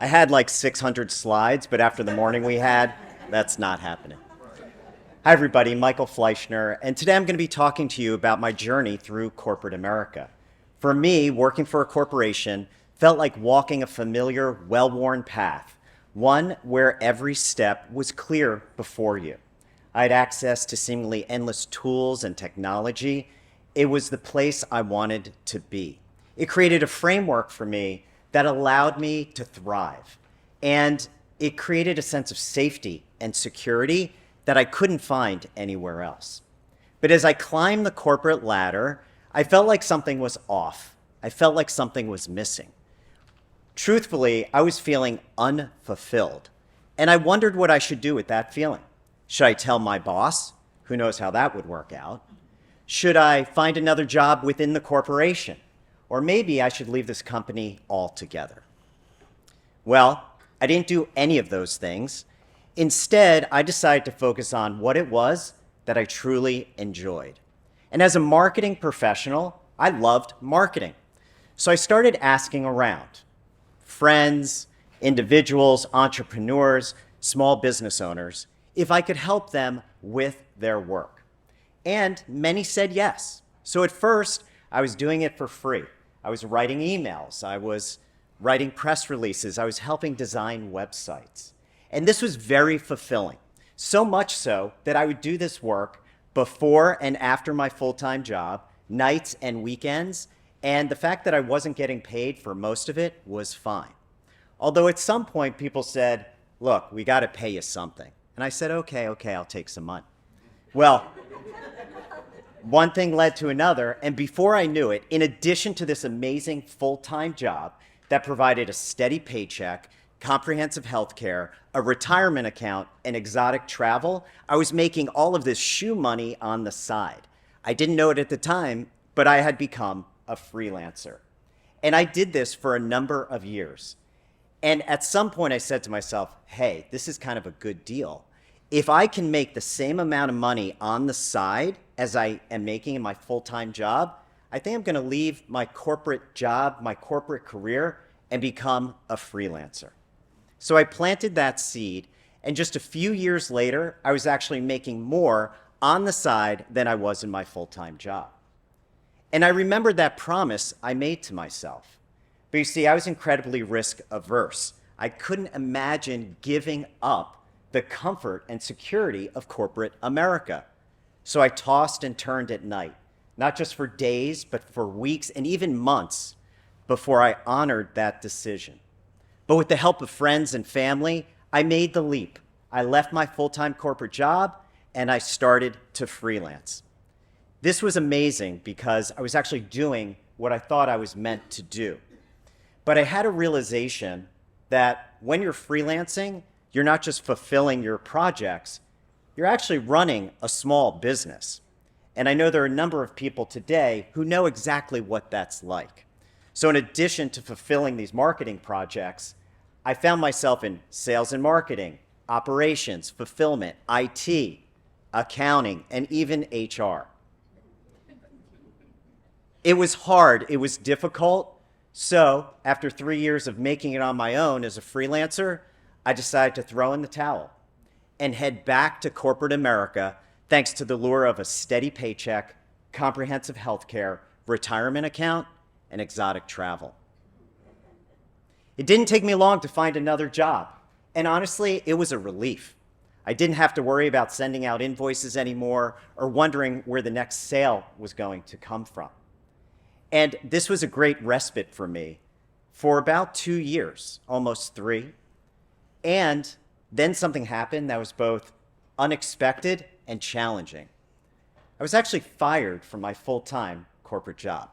I had like 600 slides, but after the morning we had, that's not happening. Hi, everybody. Michael Fleischner, and today I'm going to be talking to you about my journey through corporate America. For me, working for a corporation felt like walking a familiar, well-worn path, one where every step was clear before you. I had access to seemingly endless tools and technology. It was the place I wanted to be. It created a framework for me that allowed me to thrive. And it created a sense of safety and security that I couldn't find anywhere else. But as I climbed the corporate ladder, I felt like something was off. I felt like something was missing. Truthfully, I was feeling unfulfilled. And I wondered what I should do with that feeling. Should I tell my boss? Who knows how that would work out? Should I find another job within the corporation? Or maybe I should leave this company altogether. Well, I didn't do any of those things. Instead, I decided to focus on what it was that I truly enjoyed. And as a marketing professional, I loved marketing. So I started asking around friends, individuals, entrepreneurs, small business owners, if I could help them with their work. And many said yes. So at first, I was doing it for free. I was writing emails, I was writing press releases, I was helping design websites. And this was very fulfilling. So much so that I would do this work before and after my full-time job, nights and weekends, and the fact that I wasn't getting paid for most of it was fine. Although at some point people said, look, we gotta pay you something. And I said, okay, I'll take some money. Well, one thing led to another, and before I knew it, in addition to this amazing full-time job that provided a steady paycheck, comprehensive health care, a retirement account, and exotic travel, I was making all of this shoe money on the side. I didn't know it at the time, but I had become a freelancer. And I did this for a number of years. And at some point I said to myself, hey, this is kind of a good deal. If I can make the same amount of money on the side as I am making in my full-time job, I think I'm going to leave my corporate job, my corporate career, and become a freelancer. So I planted that seed, and just a few years later, I was actually making more on the side than I was in my full-time job. And I remembered that promise I made to myself. But you see, I was incredibly risk averse. I couldn't imagine giving up the comfort and security of corporate America. So I tossed and turned at night, not just for days, but for weeks and even months before I honored that decision. But with the help of friends and family, I made the leap. I left my full-time corporate job and I started to freelance. This was amazing because I was actually doing what I thought I was meant to do. But I had a realization that when you're freelancing, you're not just fulfilling your projects, you're actually running a small business. And I know there are a number of people today who know exactly what that's like. So in addition to fulfilling these marketing projects, I found myself in sales and marketing, operations, fulfillment, IT, accounting, and even HR. It was hard, it was difficult. So after 3 years of making it on my own as a freelancer, I decided to throw in the towel and head back to corporate America thanks to the lure of a steady paycheck, comprehensive health care, retirement account, and exotic travel. It didn't take me long to find another job, and honestly, it was a relief. I didn't have to worry about sending out invoices anymore or wondering where the next sale was going to come from. And this was a great respite for me for about 2 years, almost 3. And then something happened that was both unexpected and challenging. I was actually fired from my full-time corporate job.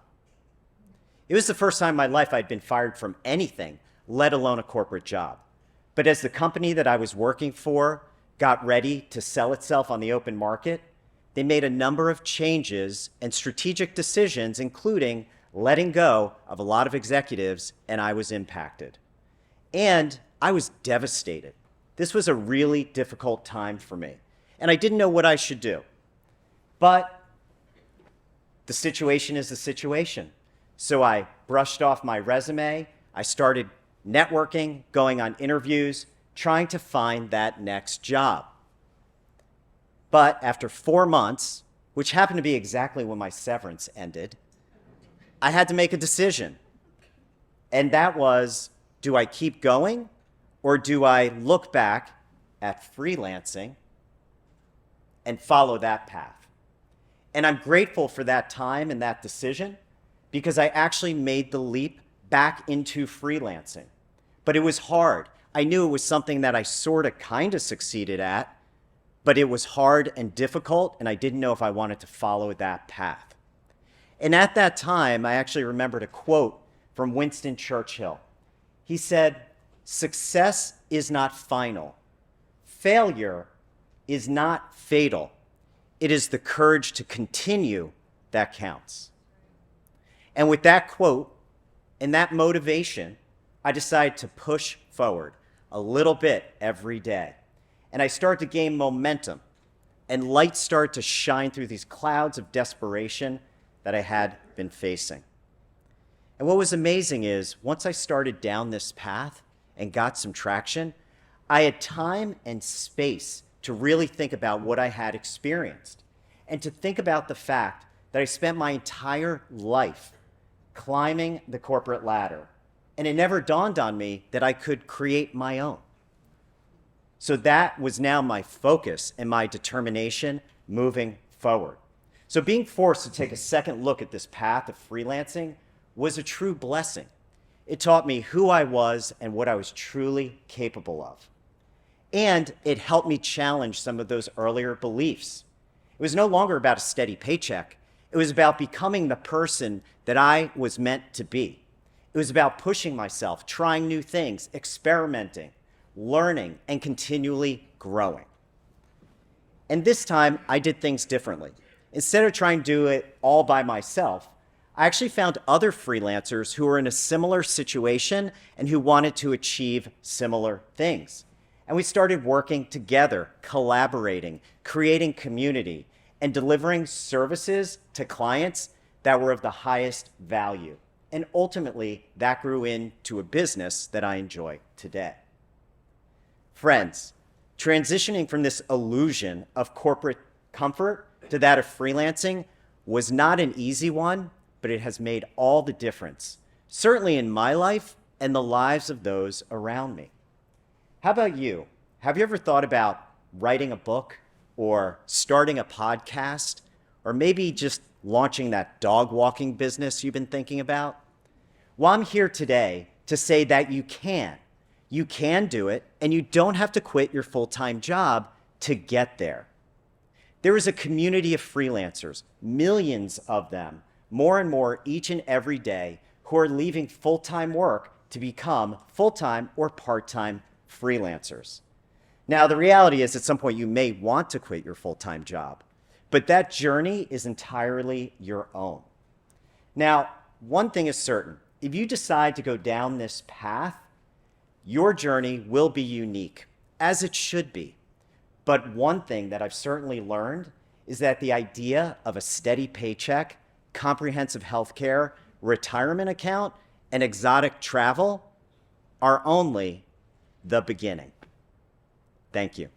It was the first time in my life I'd been fired from anything, let alone a corporate job. But as the company that I was working for got ready to sell itself on the open market, they made a number of changes and strategic decisions, including letting go of a lot of executives, and I was impacted. And I was devastated. This was a really difficult time for me, and I didn't know what I should do. But the situation is the situation. So I brushed off my resume. I started networking, going on interviews, trying to find that next job. But after 4 months, which happened to be exactly when my severance ended, I had to make a decision. And that was, do I keep going or do I look back at freelancing and follow that path? And I'm grateful for that time and that decision because I actually made the leap back into freelancing. But it was hard. I knew it was something that I sort of kind of succeeded at, but it was hard and difficult, and I didn't know if I wanted to follow that path. And at that time, I actually remembered a quote from Winston Churchill. He said, "Success is not final. Failure is not fatal. It is the courage to continue that counts." And with that quote and that motivation, I decided to push forward a little bit every day. And I started to gain momentum, and light started to shine through these clouds of desperation that I had been facing. And what was amazing is once I started down this path and got some traction, I had time and space to really think about what I had experienced and to think about the fact that I spent my entire life climbing the corporate ladder, and it never dawned on me that I could create my own. So that was now my focus and my determination moving forward. So being forced to take a second look at this path of freelancing was a true blessing. It taught me who I was and what I was truly capable of. And it helped me challenge some of those earlier beliefs. It was no longer about a steady paycheck. It was about becoming the person that I was meant to be. It was about pushing myself, trying new things, experimenting, learning, and continually growing. And this time, I did things differently. Instead of trying to do it all by myself, I actually found other freelancers who were in a similar situation and who wanted to achieve similar things. And we started working together, collaborating, creating community, and delivering services to clients that were of the highest value. And ultimately, that grew into a business that I enjoy today. Friends, transitioning from this illusion of corporate comfort to that of freelancing was not an easy one, but it has made all the difference, certainly in my life and the lives of those around me. How about you? Have you ever thought about writing a book or starting a podcast or maybe just launching that dog walking business you've been thinking about? Well, I'm here today to say that you can. You can do it, and you don't have to quit your full-time job to get there. There is a community of freelancers, millions of them, more and more each and every day, who are leaving full-time work to become full-time or part-time freelancers. Now, the reality is at some point you may want to quit your full-time job, but that journey is entirely your own. Now, one thing is certain. If you decide to go down this path, your journey will be unique, as it should be. But one thing that I've certainly learned is that the idea of a steady paycheck, comprehensive health care, retirement account, and exotic travel are only the beginning. Thank you.